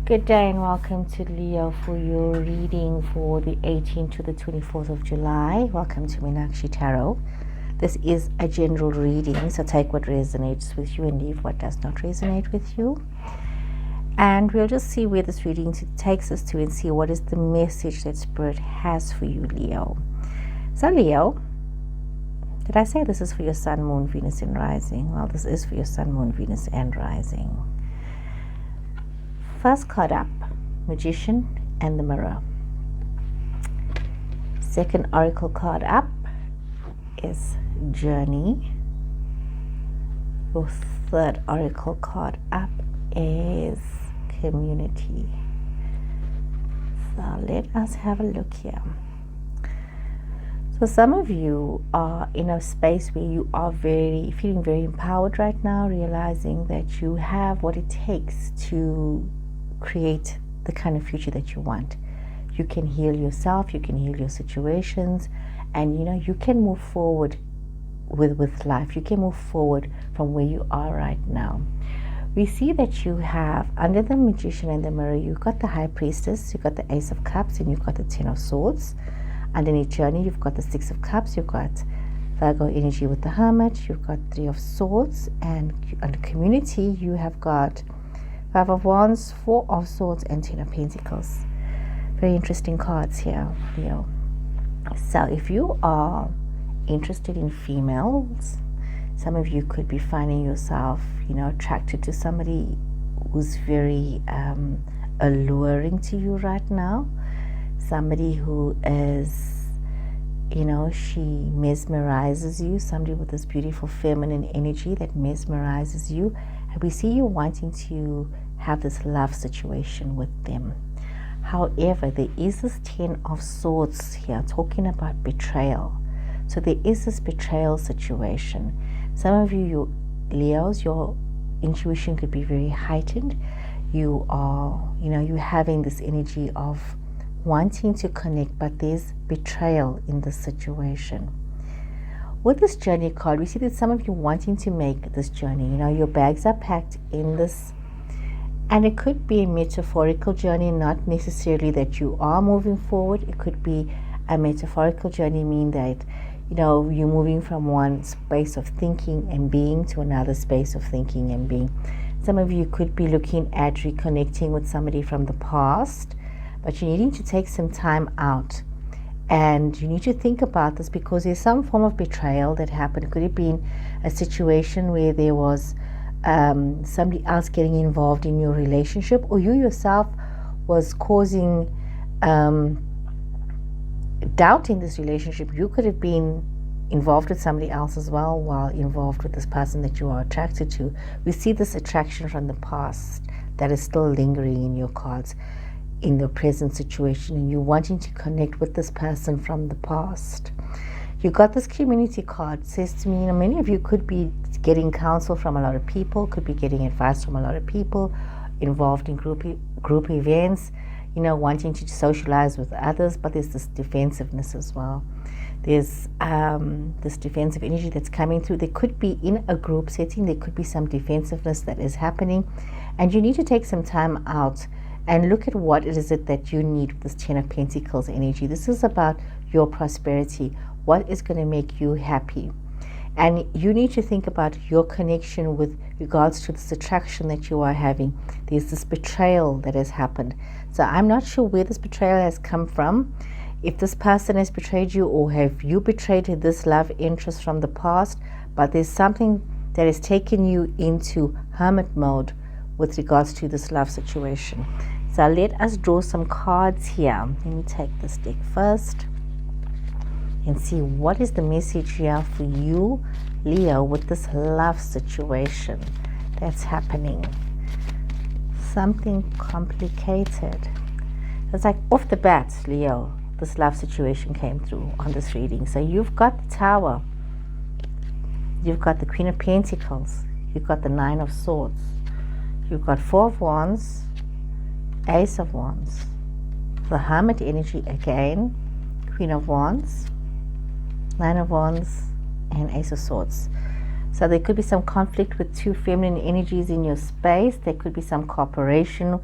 Good day and welcome to Leo for your reading for the 18th to the 24th of July. Welcome to Meenakshi Tarot. This is a general reading, so take what resonates with you and leave what does not resonate with you. And we'll just see where this reading takes us to and see what is the message that Spirit has for you, Leo. So Leo, did I say this is for your Sun, Moon, Venus and Rising? Well, this is for your Sun, Moon, Venus and Rising. First card up, Magician and the Mirror. Second Oracle card up is Journey. Your third Oracle card up is Community. So let us have a look here. So some of you are in a space where you are feeling very empowered right now, realizing that you have what it takes to create the kind of future that you want. You can heal yourself, you can heal your situations, and you can move forward with life. You can move forward from where you are right now. We see that you have, under the Magician and the Mirror, you've got the High Priestess, you've got the Ace of Cups, and you've got the Ten of Swords. Underneath Journey, you've got the Six of Cups, you've got Virgo energy with the Hermit, you've got Three of Swords, and under Community, you have got Five of Wands, Four of Swords, and Ten of Pentacles. Very interesting cards here, Leo. So if you are interested in females, some of you could be finding yourself, attracted to somebody who's very alluring to you right now. Somebody who is, she mesmerizes you. Somebody with this beautiful feminine energy that mesmerizes you. And we see you wanting to have this love situation with them. However, there is this Ten of Swords here talking about betrayal. So there is this betrayal situation. Some of you Leos, your intuition could be very heightened. You are, you're having this energy of wanting to connect, but there's betrayal in this situation. With this Journey card, we see that some of you wanting to make this journey. Your bags are packed in this, and it could be a metaphorical journey, not necessarily that you are moving forward. It could be a metaphorical journey, meaning that you're moving from one space of thinking and being to another space of thinking and being. Some of you could be looking at reconnecting with somebody from the past, but you're needing to take some time out. And you need to think about this because there's some form of betrayal that happened. Could it be a situation where there was somebody else getting involved in your relationship, or you yourself was causing doubt in this relationship? You could have been involved with somebody else as well while involved with this person that you are attracted to. We see this attraction from the past that is still lingering in your cards, in the present situation, and you wanting to connect with this person from the past. You got this Community card. It says to me, many of you could be getting counsel from a lot of people, could be getting advice from a lot of people, involved in group events, wanting to socialize with others, but there's this defensiveness as well. There's this defensive energy that's coming through. There could be, in a group setting, there could be some defensiveness that is happening, and you need to take some time out and look at what it is that you need with this Ten of Pentacles energy. This is about your prosperity. What is going to make you happy? And you need to think about your connection with regards to this attraction that you are having. There's this betrayal that has happened. So I'm not sure where this betrayal has come from. If this person has betrayed you, or have you betrayed this love interest from the past, but there's something that has taken you into hermit mode with regards to this love situation. So let us draw some cards here. Let me take this deck first and see what is the message here for you, Leo, with this love situation that's happening. Something complicated. It's like off the bat, Leo, this love situation came through on this reading. So you've got the Tower, you've got the Queen of Pentacles, you've got the Nine of Swords, you've got Four of Wands, Ace of Wands, the Hermit energy again, Queen of Wands, Nine of Wands, and Ace of Swords. So there could be some conflict with two feminine energies in your space. There could be some cooperation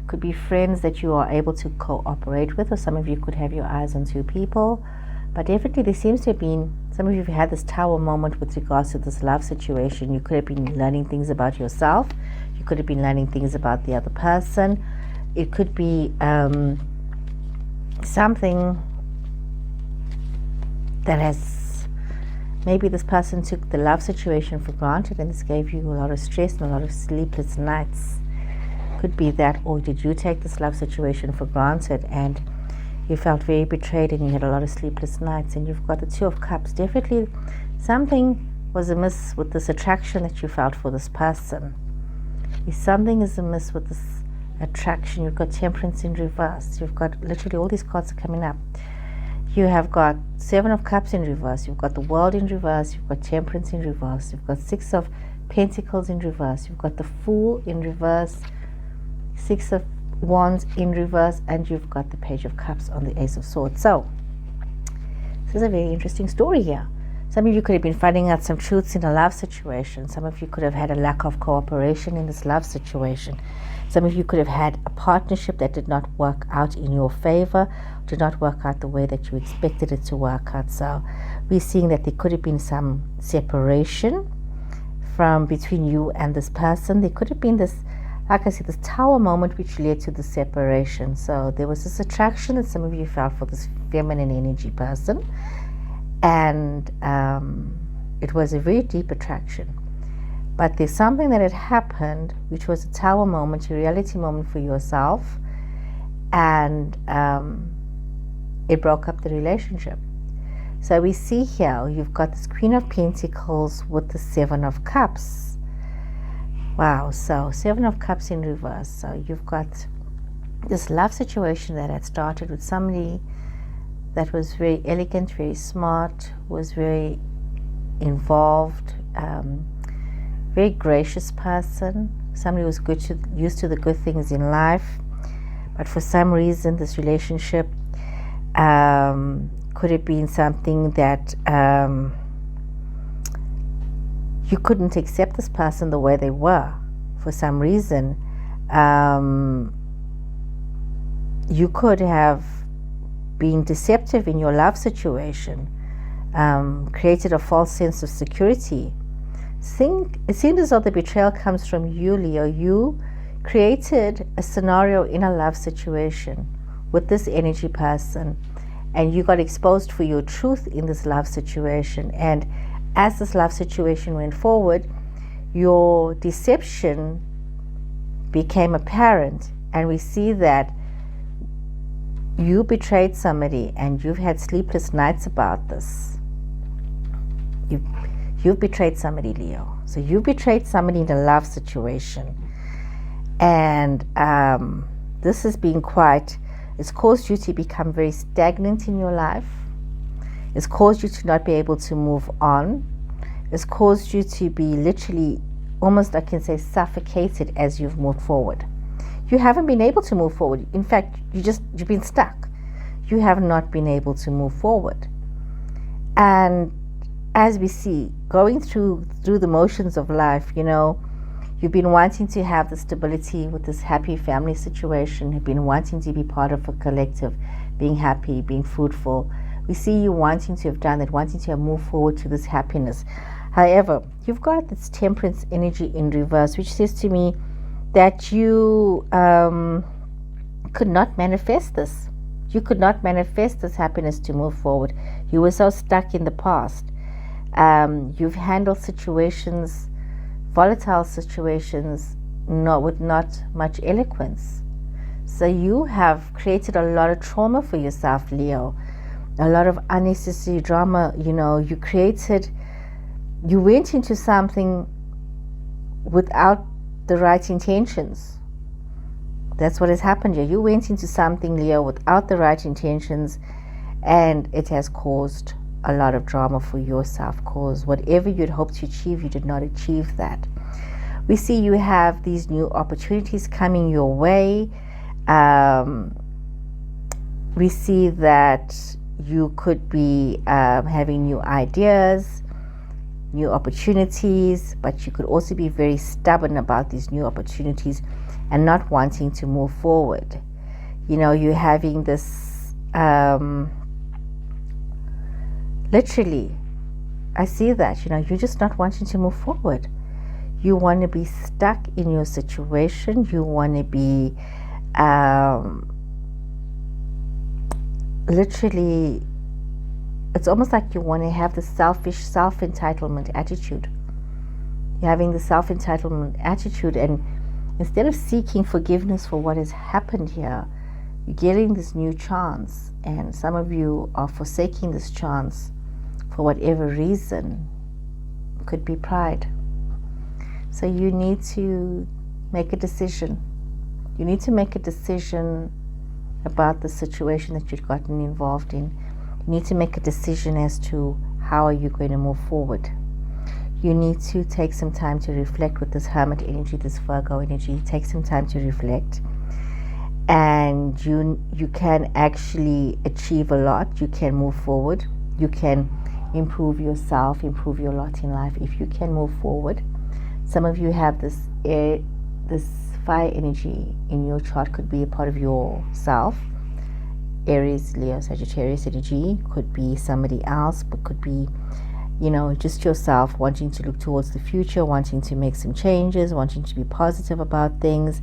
Could be friends that you are able to cooperate with, or some of you could have your eyes on two people. But definitely there seems to have been, some of you have had this tower moment with regards to this love situation. You could have been learning things about yourself. You could have been learning things about the other person. It could be something that has, maybe this person took the love situation for granted and this gave you a lot of stress and a lot of sleepless nights. Could be that, or did you take this love situation for granted and you felt very betrayed and you had a lot of sleepless nights? And you've got the Two of Cups. Definitely something was amiss with this attraction that you felt for this person. If something is amiss with this attraction, you've got Temperance in reverse. You've got literally all these cards are coming up. You have got Seven of Cups in reverse. You've got the World in reverse. You've got Temperance in reverse. You've got Six of Pentacles in reverse. You've got the Fool in reverse. Six of Wands in reverse, and you've got the Page of Cups on the Ace of Swords. So this is a very interesting story here. Some of you could have been finding out some truths in a love situation. Some of you could have had a lack of cooperation in this love situation. Some of you could have had a partnership that did not work out in your favor, did not work out the way that you expected it to work out. So we're seeing that there could have been some separation from between you and this person. There could have been this, like I said, this tower moment which led to the separation. So there was this attraction that some of you felt for this feminine energy person. And it was a very deep attraction. But there's something that had happened which was a tower moment, a reality moment for yourself. And it broke up the relationship. So we see here, you've got this Queen of Pentacles with the Seven of Cups. Wow, so Seven of Cups in reverse. So you've got this love situation that had started with somebody that was very elegant, very smart, was very involved, very gracious person, somebody who was used to the good things in life. But for some reason, this relationship could have been something that you couldn't accept this person the way they were. For some reason, you could have been deceptive in your love situation, created a false sense of security. It seems as though the betrayal comes from you, Leo. You created a scenario in a love situation with this energy person, and you got exposed for your truth in this love situation. And as this love situation went forward, your deception became apparent, and we see that you betrayed somebody and you've had sleepless nights about this. You've betrayed somebody, Leo. So you betrayed somebody in a love situation. And this has been it's caused you to become very stagnant in your life. It's caused you to not be able to move on. It's caused you to be literally, almost I can say, suffocated as you've moved forward. You haven't been able to move forward. In fact, you've been stuck. You have not been able to move forward. And as we see, going through the motions of life, you've been wanting to have the stability with this happy family situation. You've been wanting to be part of a collective, being happy, being fruitful. We see you wanting to have done that, wanting to have moved forward to this happiness. However, you've got this Temperance energy in reverse, which says to me that you could not manifest this. You could not manifest this happiness to move forward. You were so stuck in the past. You've handled situations, volatile situations, with not much eloquence. So you have created a lot of trauma for yourself, Leo. A lot of unnecessary drama. You went into something without the right intentions. That's what has happened here. You went into something, Leo, without the right intentions, and it has caused a lot of drama for yourself. Cause whatever you'd hoped to achieve, you did not achieve that. We see you have these new opportunities coming your way. We see that you could be having new ideas. new opportunities, but you could also be very stubborn about these new opportunities and not wanting to move forward. You know, you're having this, literally, I see that, you know, you're just not wanting to move forward. You want to be stuck in your situation. You want to be, literally, it's almost like you want to have the selfish, self-entitlement attitude. You're having the self-entitlement attitude, and instead of seeking forgiveness for what has happened here, you're getting this new chance, and some of you are forsaking this chance for whatever reason. Could be pride. So you need to make a decision. You need to make a decision about the situation that you've gotten involved in. You need to make a decision as to how are you going to move forward. You need to take some time to reflect with this Hermit energy, this Virgo energy. Take some time to reflect, and you can actually achieve a lot. You can move forward. You can improve yourself, improve your lot in life if you can move forward. Some of you have this fire energy in your chart. Could be a part of yourself. Aries, Leo, Sagittarius energy. Could be somebody else, but could be, you know, just yourself wanting to look towards the future, wanting to make some changes, wanting to be positive about things.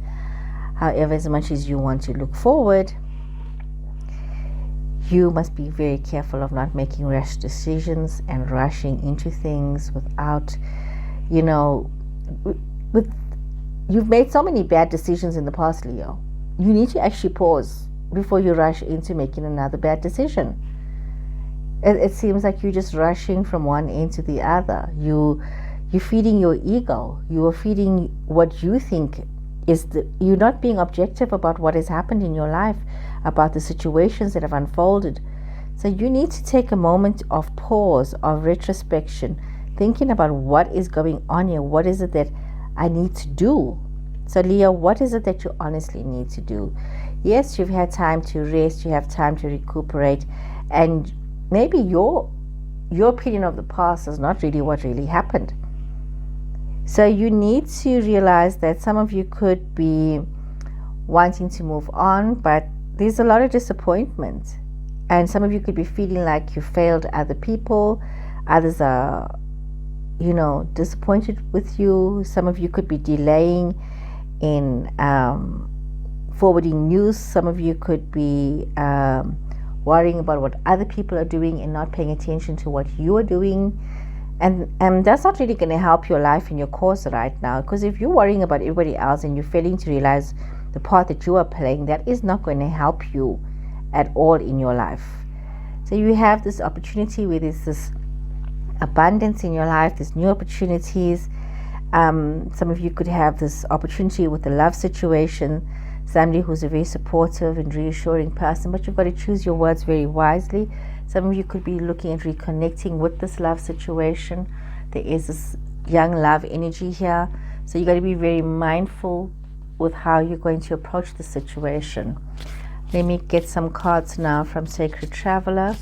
However, as much as you want to look forward, you must be very careful of not making rash decisions and rushing into things without, you know, you've made so many bad decisions in the past, Leo. You need to actually pause before you rush into making another bad decision. It seems like you're just rushing from one end to the other. You're feeding your ego. You are feeding what you think is you're not being objective about what has happened in your life, about the situations that have unfolded. So you need to take a moment of pause, of retrospection, thinking about what is going on here. What is it that I need to do? So Leo, what is it that you honestly need to do? Yes, you've had time to rest, you have time to recuperate, and maybe your opinion of the past is not really what really happened. So you need to realize that some of you could be wanting to move on, but there's a lot of disappointment, and some of you could be feeling like you failed other people. Others are, you know, disappointed with you. Some of you could be delaying in forwarding news. Some of you could be worrying about what other people are doing and not paying attention to what you are doing. And that's not really going to help your life and your cause right now, because if you're worrying about everybody else and you're failing to realize the part that you are playing, that is not going to help you at all in your life. So you have this opportunity where there's this abundance in your life, there's new opportunities. Some of you could have this opportunity with a love situation, somebody who's a very supportive and reassuring person, but you've got to choose your words very wisely. Some of you could be looking at reconnecting with this love situation. There is this young love energy here, so you've got to be very mindful with how you're going to approach the situation. Let me get some cards now from Sacred Traveler.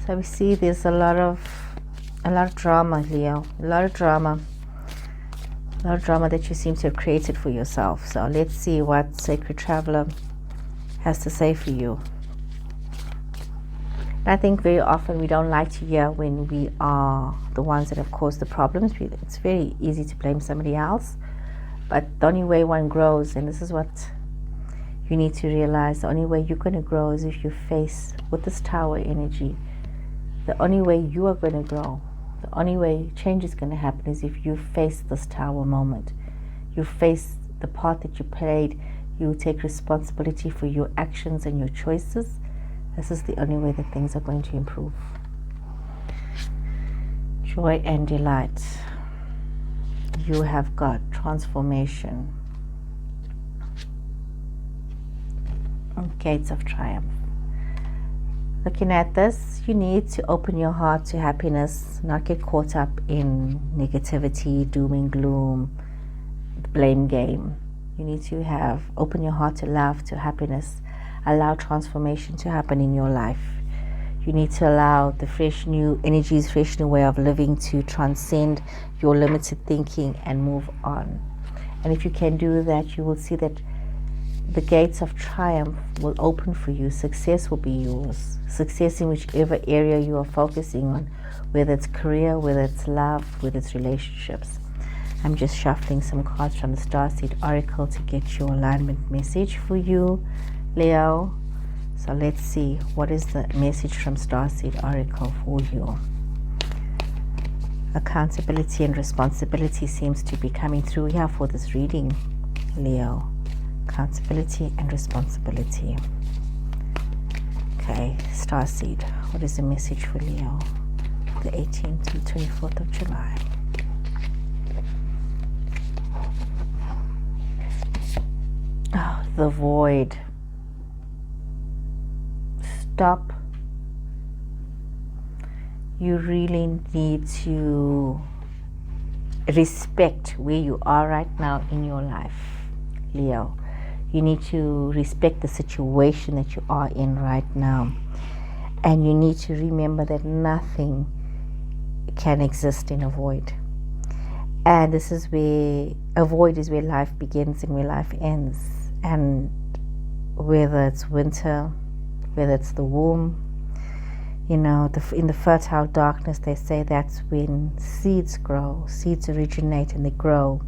So we see there's a lot of drama, Leo. A lot of drama that you seem to have created for yourself. So let's see what Sacred Traveler has to say for you. I think very often we don't like to hear when we are the ones that have caused the problems. It's very easy to blame somebody else, but the only way one grows, and this is what you need to realize, the only way you're going to grow is if you face with this Tower energy. The only way you are going to grow, the only way change is going to happen is if you face this Tower moment. You face the part that you played. You take responsibility for your actions and your choices. This is the only way that things are going to improve. Joy and delight. You have got transformation. And gates of triumph. Looking at this, you need to open your heart to happiness, not get caught up in negativity, doom and gloom, the blame game. You need to open your heart to love, to happiness. Allow transformation to happen in your life. You need to allow the fresh new energies, fresh new way of living to transcend your limited thinking and move on. And if you can do that, you will see that the gates of triumph will open for you. Success will be yours. Success in whichever area you are focusing on, whether it's career, whether it's love, whether it's relationships. I'm just shuffling some cards from the Starseed Oracle to get your alignment message for you, Leo. So let's see, what is the message from Starseed Oracle for you? Accountability and responsibility seems to be coming through here for this reading, Leo. Accountability and responsibility. Okay, Starseed, what is the message for Leo? The 18th to 24th of July. Oh, the void. Stop. You really need to respect where you are right now in your life, Leo. You need to respect the situation that you are in right now. And you need to remember that nothing can exist in a void. And this is where a void is where life begins and where life ends. And whether it's winter, whether it's the womb, you know, in the fertile darkness, they say that's when seeds grow, seeds originate and they grow.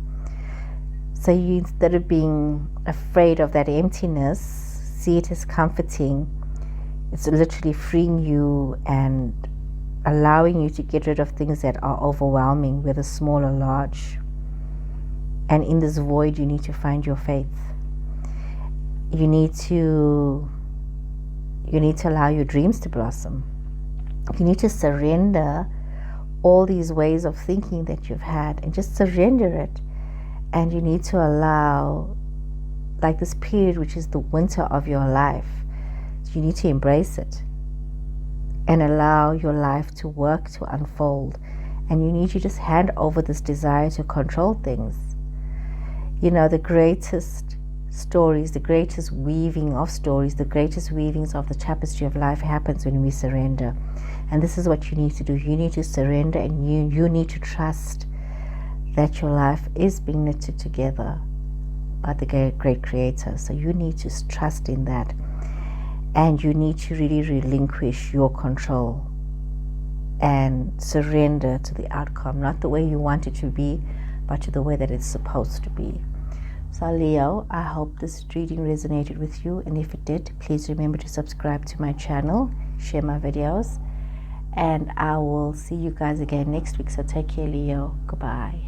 So you, instead of being afraid of that emptiness, see it as comforting. It's literally freeing you and allowing you to get rid of things that are overwhelming, whether small or large. And in this void, you need to find your faith. You need to allow your dreams to blossom. You need to surrender all these ways of thinking that you've had and just surrender it. And you need to allow, like this period, which is the winter of your life, you need to embrace it and allow your life to work, to unfold. And you need to just hand over this desire to control things. You know, the greatest stories, the greatest weaving of stories, the greatest weavings of the tapestry of life happens when we surrender. And this is what you need to do. You need to surrender, and you need to trust that your life is being knitted together by the great creator. So you need to trust in that. And you need to really relinquish your control and surrender to the outcome, not the way you want it to be, but to the way that it's supposed to be. So Leo, I hope this reading resonated with you, and if it did, please remember to subscribe to my channel, share my videos, and I will see you guys again next week. So take care, Leo. Goodbye.